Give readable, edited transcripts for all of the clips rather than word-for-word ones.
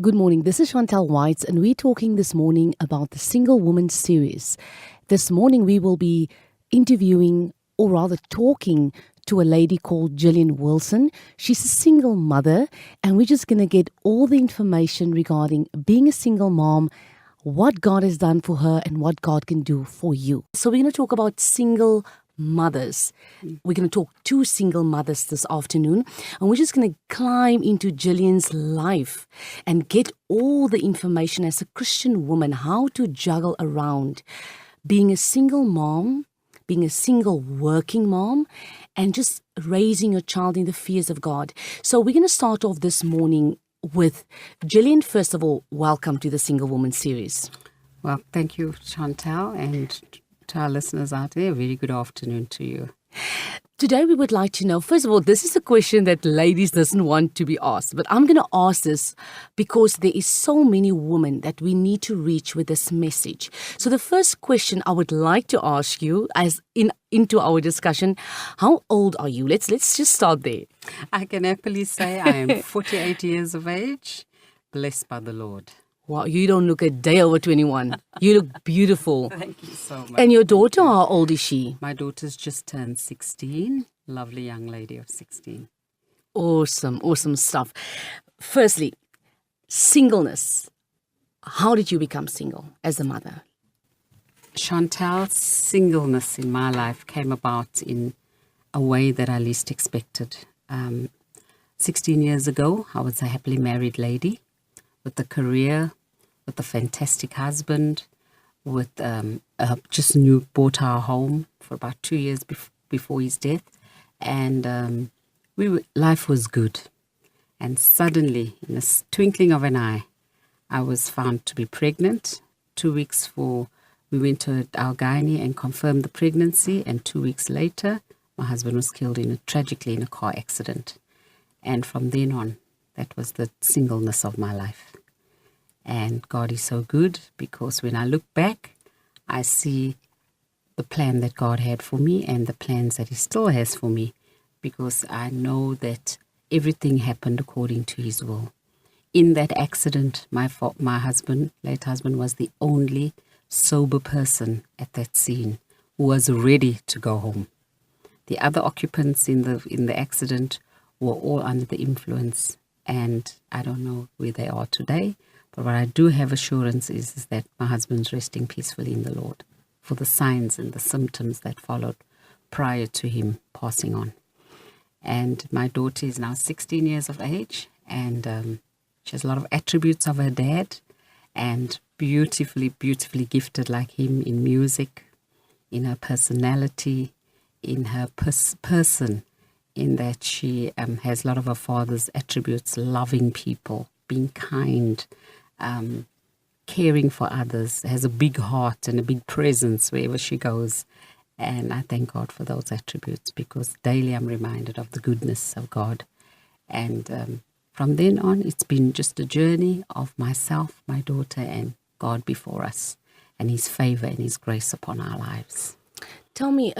Good morning. This is Chanthal Whites, and we're talking this morning about the Single Woman series. This morning, we will be interviewing, or rather talking, to a lady called Jullian Wilson. She's a single mother, and we're just going to get all the information regarding being a single mom, what God has done for her, and what God can do for you. So we're going to talk about single mothers. We're going to talk to single mothers this afternoon, and we're just going to climb into Jullian's life and get all the information as a Christian woman, how to juggle around being a single mom, being a single working mom, and just raising your child in the fears of God. So we're going to start off this morning with Jullian. First of all, welcome to the Single Woman series. Well, thank you, Chantal, and to our listeners out there, a very good afternoon to you. Today we would like to know, first of all, this is a question that ladies doesn't want to be asked, but I'm going to ask this because there is so many women that we need to reach with this message. So the first question I would like to ask you as into our discussion, how old are you? Let's just start there. I can happily say I am 48 years of age, blessed by the Lord. Wow, you don't look a day over 21. You look beautiful. Thank you so much. And your daughter, how old is she? My daughter's just turned 16. Lovely young lady of 16. Awesome stuff. Firstly, singleness. How did you become single as a mother? Chantal's singleness in my life came about in a way that I least expected. 16 years ago, I was a happily married lady with a career, with a fantastic husband, with bought our home for about 2 years before his death, and life was good. And suddenly, in a twinkling of an eye, I was found to be pregnant. 2 weeks we went to our gynae and confirmed the pregnancy, and 2 weeks later, my husband was killed tragically in a car accident. And from then on, that was the singleness of my life. And God is so good, because when I look back, I see the plan that God had for me and the plans that He still has for me, because I know that everything happened according to His will. In that accident, my late husband, was the only sober person at that scene who was ready to go home. The other occupants in the accident were all under the influence, and I don't know where they are today. But what I do have assurance is that my husband's resting peacefully in the Lord for the signs and the symptoms that followed prior to him passing on. And my daughter is now 16 years of age, and she has a lot of attributes of her dad, and beautifully gifted like him in music, in her personality, in her person, in that she has a lot of her father's attributes: loving people, being kind, caring for others, has a big heart and a big presence wherever she goes. And I thank God for those attributes, because daily I'm reminded of the goodness of God. And from then on, it's been just a journey of myself, my daughter, and God before us, and His favor and His grace upon our lives. Tell me,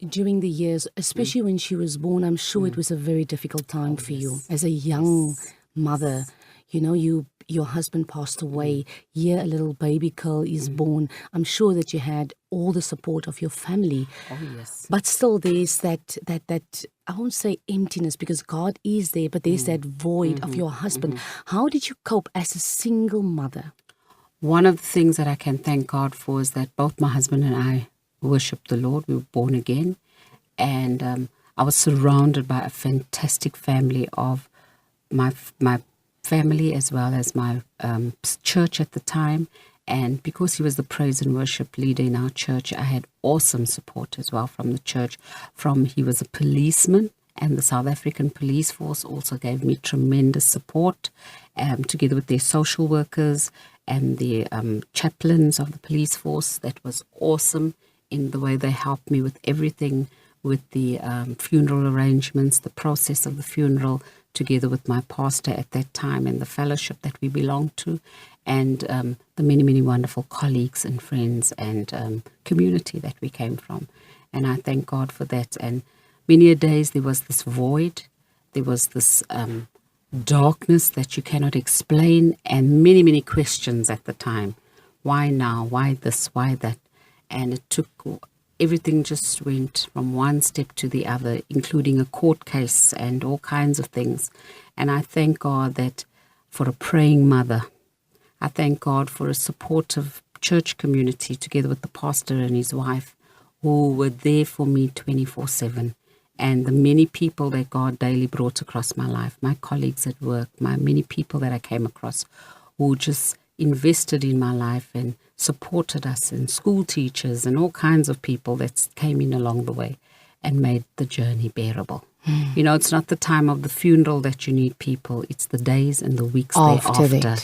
during the years, especially when she was born, I'm sure it was a very difficult time for you as a young mother. You know, your husband passed away. Here, a little baby girl is born. I'm sure that you had all the support of your family. Oh, yes. But still, there's that I won't say emptiness, because God is there, but there's that void of your husband. How did you cope as a single mother? One of the things that I can thank God for is that both my husband and I worship the Lord. We were born again, and I was surrounded by a fantastic family of my family as well as my church at the time. And because he was the praise and worship leader in our church, I had awesome support as well from the church. He was a policeman, and the South African Police Force also gave me tremendous support, together with their social workers and the chaplains of the police force. That was awesome in the way they helped me with everything, with the funeral arrangements, the process of the funeral, together with my pastor at that time and the fellowship that we belonged to, and the many, many wonderful colleagues and friends and community that we came from. And I thank God for that. And many a days there was this void, there was this darkness that you cannot explain, and many, many questions at the time. Why now? Why this? Why that? And it took, everything just went from one step to the other, including a court case and all kinds of things. And I thank God that for a praying mother. I thank God for a supportive church community together with the pastor and his wife who were there for me 24/7. And the many people that God daily brought across my life, my colleagues at work, my many people that I came across who just invested in my life and supported us, and school teachers and all kinds of people that came in along the way and made the journey bearable. You know, it's not the time of the funeral that you need people. It's the days and the weeks thereafter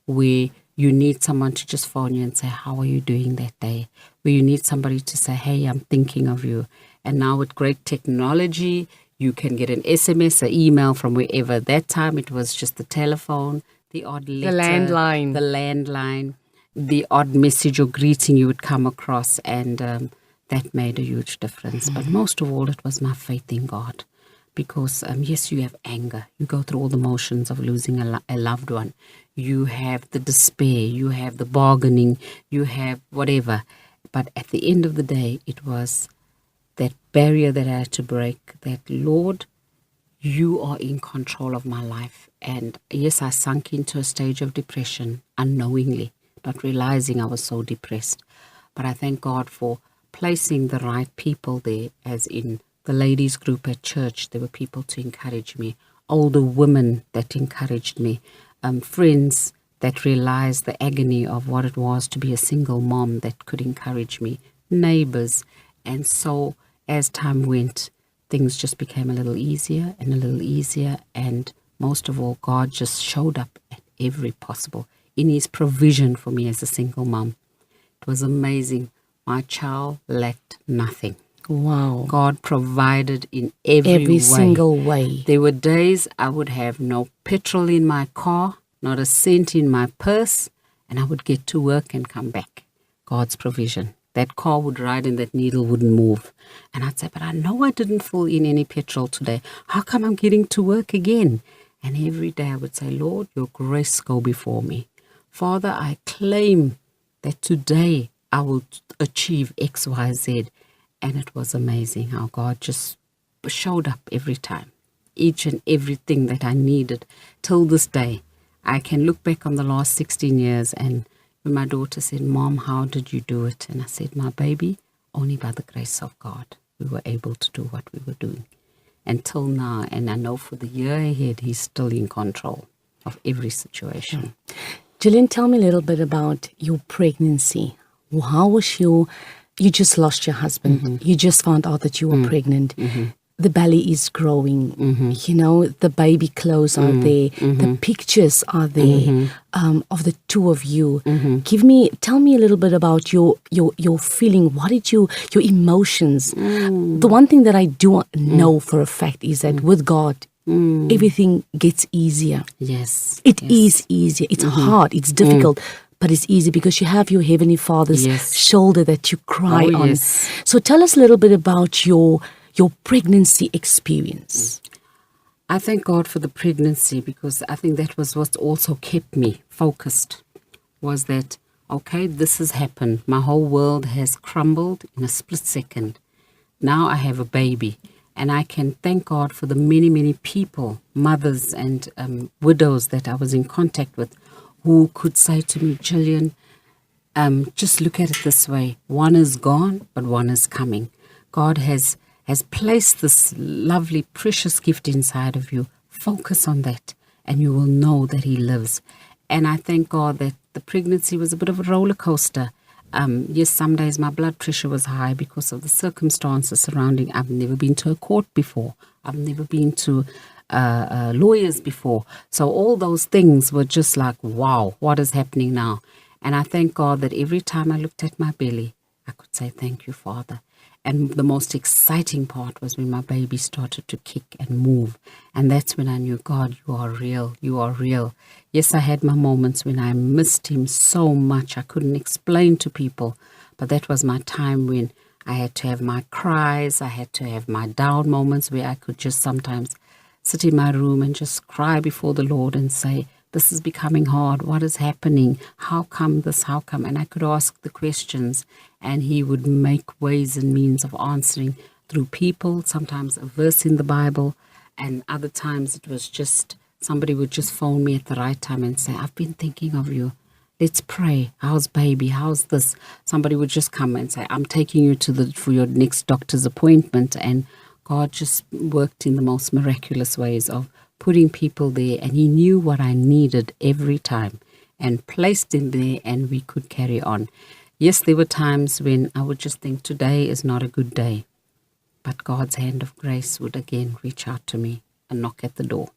where you need someone to just phone you and say, how are you doing that day? Where you need somebody to say, hey, I'm thinking of you. And now with great technology, you can get an SMS, an email from wherever. That time it was just the telephone, the odd letter, the landline, the odd message or greeting you would come across. And that made a huge difference. But most of all, it was my faith in God. Because, yes, you have anger. You go through all the motions of losing a loved one. You have the despair. You have the bargaining. You have whatever. But at the end of the day, it was that barrier that I had to break, that, Lord, you are in control of my life. And yes, I sunk into a stage of depression unknowingly, not realizing I was so depressed. But I thank God for placing the right people there, as in the ladies group at church. There were people to encourage me, older women that encouraged me, friends that realized the agony of what it was to be a single mom that could encourage me, neighbors. And so as time went, things just became a little easier and a little easier. And most of all, God just showed up at every possible in his provision for me as a single mom. It was amazing. My child lacked nothing. Wow. God provided in every way. Single way. There were days I would have no petrol in my car, not a cent in my purse, and I would get to work and come back. God's provision. That car would ride and that needle wouldn't move. And I'd say, but I know I didn't fill in any petrol today. How come I'm getting to work again? And every day I would say, Lord, your grace go before me. Father, I claim that today I will achieve X, Y, Z. And it was amazing how God just showed up every time. Each and everything that I needed. Till this day, I can look back on the last 16 years, and when my daughter said, Mom, how did you do it? And I said, my baby, only by the grace of God, we were able to do what we were doing. Until now, and I know for the year ahead, he's still in control of every situation. Jullian, tell me a little bit about your pregnancy. How was you just lost your husband. Mm-hmm. You just found out that you were pregnant. Mm-hmm. The belly is growing. Mm-hmm. You know, the baby clothes are there. Mm-hmm. The pictures are there of the two of you. Mm-hmm. Tell me a little bit about your feeling. What did your emotions? The one thing that I do know for a fact is that with God, everything gets easier. Yes. It is easier. It's hard. It's difficult. But it's easy because you have your Heavenly Father's shoulder that you cry on. Yes. So tell us a little bit about your pregnancy experience. I thank God for the pregnancy, because I think that was what also kept me focused, was that, okay, this has happened. My whole world has crumbled in a split second. Now I have a baby, and I can thank God for the many, many people, mothers and widows that I was in contact with, who could say to me, Jullian, just look at it this way. One is gone, but one is coming. God has placed this lovely, precious gift inside of you. Focus on that, and you will know that he lives. And I thank God that the pregnancy was a bit of a roller coaster. Yes, some days my blood pressure was high because of the circumstances surrounding. I've never been to a court before. I've never been to lawyers before. So all those things were just like, wow, what is happening now? And I thank God that every time I looked at my belly, I could say, thank you, Father. And the most exciting part was when my baby started to kick and move. And that's when I knew, God, you are real. You are real. Yes, I had my moments when I missed him so much. I couldn't explain to people. But that was my time when I had to have my cries. I had to have my down moments where I could just sometimes sit in my room and just cry before the Lord and say, this is becoming hard. What is happening? How come this? How come? And I could ask the questions, and he would make ways and means of answering through people, sometimes a verse in the Bible, and other times it was just somebody would just phone me at the right time and say, I've been thinking of you. Let's pray. How's baby? How's this? Somebody would just come and say, I'm taking you for your next doctor's appointment. And God just worked in the most miraculous ways of putting people there, and he knew what I needed every time and placed him there, and we could carry on. Yes, there were times when I would just think today is not a good day, but God's hand of grace would again reach out to me and knock at the door.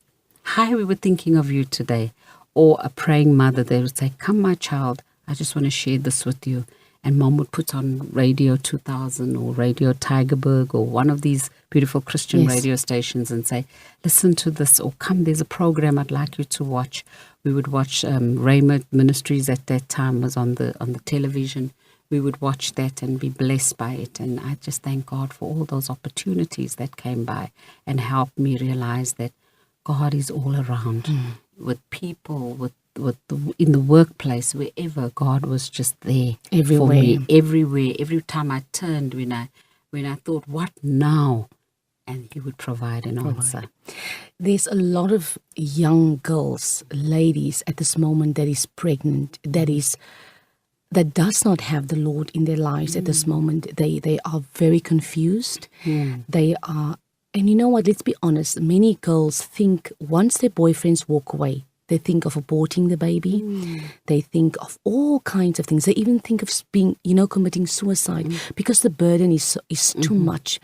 Hi, we were thinking of you today. Or a praying mother, they would say, come my child, I just want to share this with you. And mom would put on Radio 2000 or Radio Tygerberg or one of these beautiful Christian radio stations and say, listen to this, or come, there's a program I'd like you to watch. We would watch Rhema Ministries at that time was on the television. We would watch that and be blessed by it. And I just thank God for all those opportunities that came by and helped me realize that God is all around with people, in the workplace, wherever. God was just there everywhere. For me, everywhere. Every time I turned, when I thought, what now? And he would provide an answer. There's a lot of young girls, ladies at this moment that is pregnant, that does not have the Lord in their lives at this moment. They are very confused. They are, and you know what, let's be honest, many girls think once their boyfriends walk away, they think of aborting the baby. They think of all kinds of things. They even think of being, committing suicide because the burden is too much.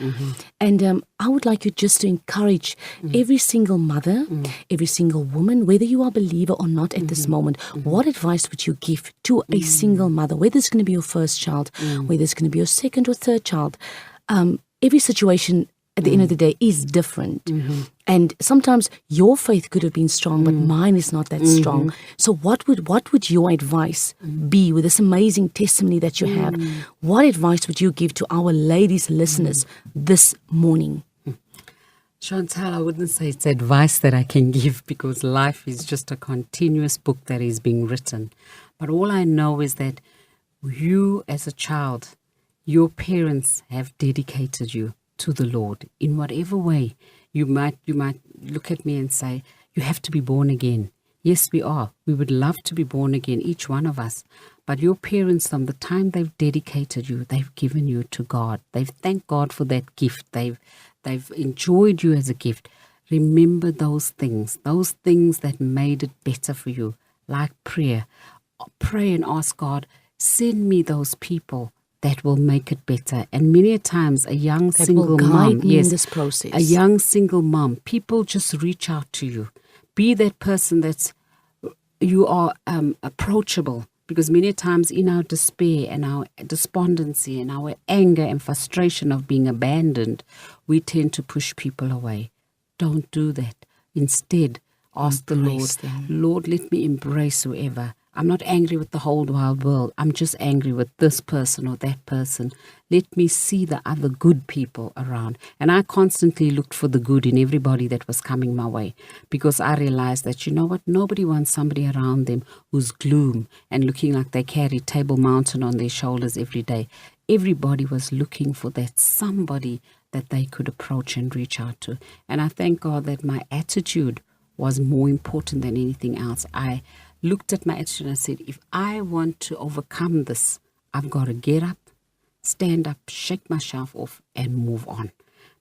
And I would like you just to encourage every single mother, every single woman, whether you are a believer or not at this moment, what advice would you give to a single mother, whether it's going to be your first child, whether it's going to be your second or third child? Every situation at the end of the day is different. And sometimes your faith could have been strong, but mine is not that strong. So what would your advice be with this amazing testimony that you have? What advice would you give to our ladies listeners this morning? Chanthal, I wouldn't say it's advice that I can give, because life is just a continuous book that is being written. But all I know is that you as a child, your parents have dedicated you to the Lord in whatever way. You might look at me and say, you have to be born again. Yes, we are. We would love to be born again, each one of us. But your parents, from the time they've dedicated you, they've given you to God. They've thanked God for that gift. They've enjoyed you as a gift. Remember those things that made it better for you, like prayer. Pray and ask God, send me those people that will make it better. And many a times a young that single will guide mom, me in this process. A young single mom, people just reach out to you. Be that person you are approachable, because many times in our despair and our despondency and our anger and frustration of being abandoned, we tend to push people away. Don't do that. Instead, ask the Lord, Lord, let me embrace whoever. I'm not angry with the whole wide world. I'm just angry with this person or that person. Let me see the other good people around. And I constantly looked for the good in everybody that was coming my way, because I realized that, you know what, nobody wants somebody around them who's gloom and looking like they carry Table Mountain on their shoulders every day. Everybody was looking for that somebody that they could approach and reach out to. And I thank God that my attitude was more important than anything else. I looked at my attitude and I said, if I want to overcome this, I've got to get up, stand up, shake myself off and move on.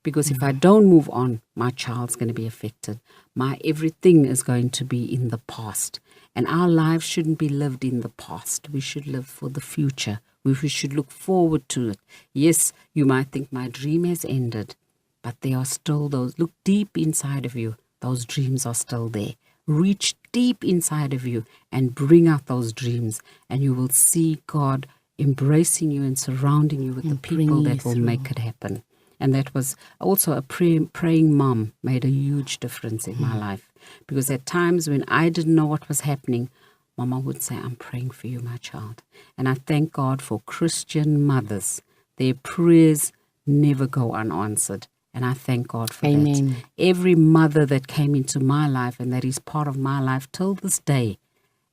Because if I don't move on, my child's going to be affected. My everything is going to be in the past. And our lives shouldn't be lived in the past. We should live for the future. We should look forward to it. Yes, you might think my dream has ended, but there are still those. Look deep inside of you. Those dreams are still there. Reach deep inside of you and bring out those dreams, and you will see God embracing you and surrounding you with the people that will make it happen. And that was also a praying mom made a huge difference in my life, because at times when I didn't know what was happening, Mama would say, I'm praying for you, my child. And I thank God for Christian mothers. Their prayers never go unanswered. And I thank God for Amen. that. Every mother that came into my life and that is part of my life till this day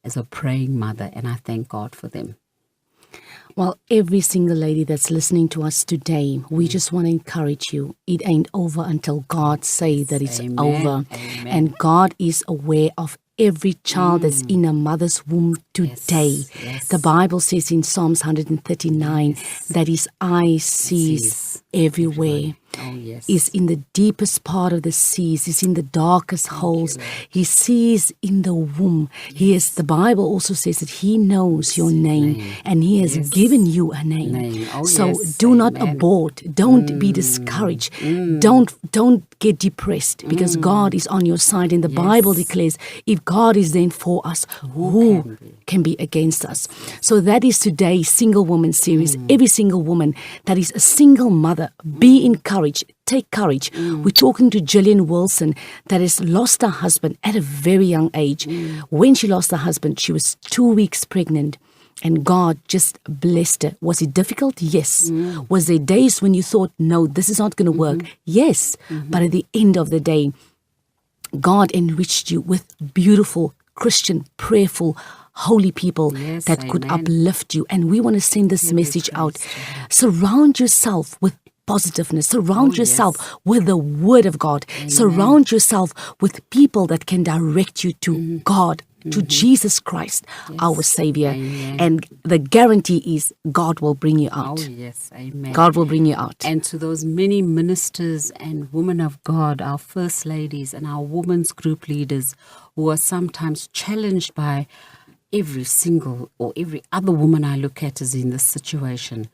is a praying mother, and I thank God for them. Well, every single lady that's listening to us today, we just want to encourage you. It ain't over until God say that it's Amen. over. Amen. And God is aware of every child that's in a mother's womb today. Yes. The Bible says in Psalms 139 that his eye sees everywhere. Oh, yes. Is in the deepest part of the seas, is in the darkest holes. He sees in the womb. He is, the Bible also says that he knows your name and he has given you a name. Oh, so yes. do not Amen. abort. Don't be discouraged. Don't get depressed because God is on your side. And the Bible declares, if God is then for us, who can be against us? So that is today's Single Woman series. Every single woman that is a single mother, be encouraged. Take courage. We're talking to Jullian Wilson that has lost her husband at a very young age. When she lost her husband, she was 2 weeks pregnant. And God just blessed her. Was it difficult? Yes. Was there days when you thought, no, this is not going to work? Yes. But at the end of the day, God enriched you with beautiful, Christian, prayerful, holy people that could uplift you. And we want to send this message out. Surround yourself with positiveness. Surround yourself with the Word of God. Surround yourself with people that can direct you to God, to Jesus Christ, our Savior. And the guarantee is God will bring you out. Oh, yes. Amen. God will bring you out. And to those many ministers and women of God, our first ladies and our women's group leaders who are sometimes challenged by every single or every other woman I look at is in this situation.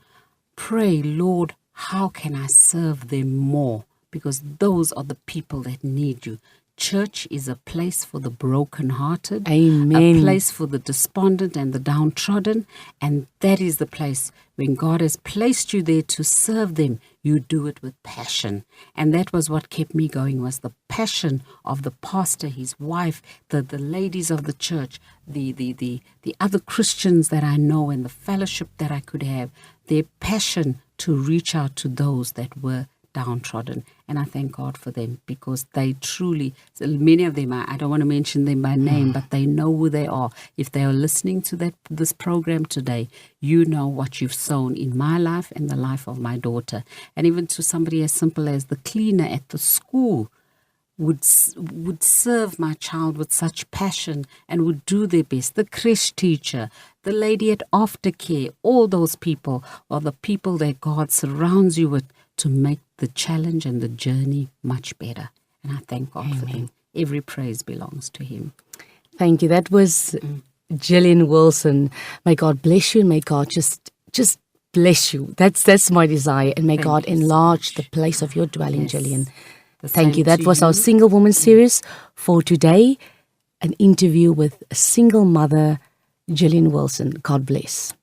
Pray, Lord, how can I serve them more? Because those are the people that need you. Church is a place for the brokenhearted, Amen. A place for the despondent and the downtrodden, and that is the place when God has placed you there to serve them. You do it with passion, and that was what kept me going, was the passion of the pastor, his wife, the ladies of the church, the other Christians that I know, and the fellowship that I could have, their passion to reach out to those that were downtrodden. And I thank God for them, because they truly, many of them, I don't want to mention them by name, but they know who they are. If they are listening to this program today, you know what you've sown in my life and the life of my daughter. And even to somebody as simple as the cleaner at the school would serve my child with such passion and would do their best. The creche teacher, the lady at aftercare, all those people are the people that God surrounds you with to make the challenge and the journey much better. And I thank God for them. Every praise belongs to Him. Thank you. That was Jullian Wilson. May God bless you, and may God just bless you. That's my desire, and may God enlarge the place of your dwelling, Jullian. Thank you. That was our Single Woman series for today. An interview with a single mother, Jullian Wilson. God bless.